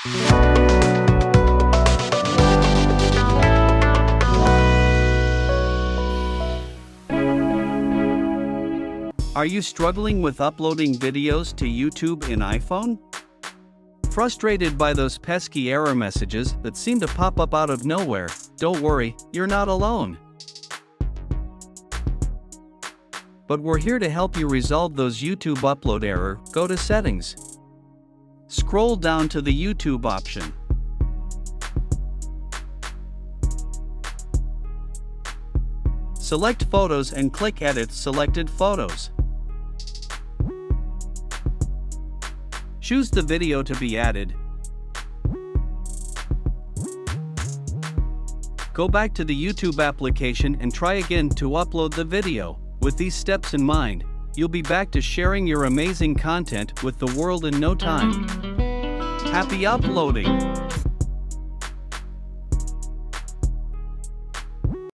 Are you struggling with uploading videos to YouTube in iPhone? Frustrated by those pesky error messages that seem to pop up out of nowhere? Don't worry, you're not alone. But we're here to help you resolve those YouTube upload error. Go to Settings. Scroll down to the YouTube option. Select Photos and click Edit Selected Photos. Choose the video to be added. Go back to the YouTube application and try again to upload the video. With these steps in mind, you'll be back to sharing your amazing content with the world in no time. Happy uploading!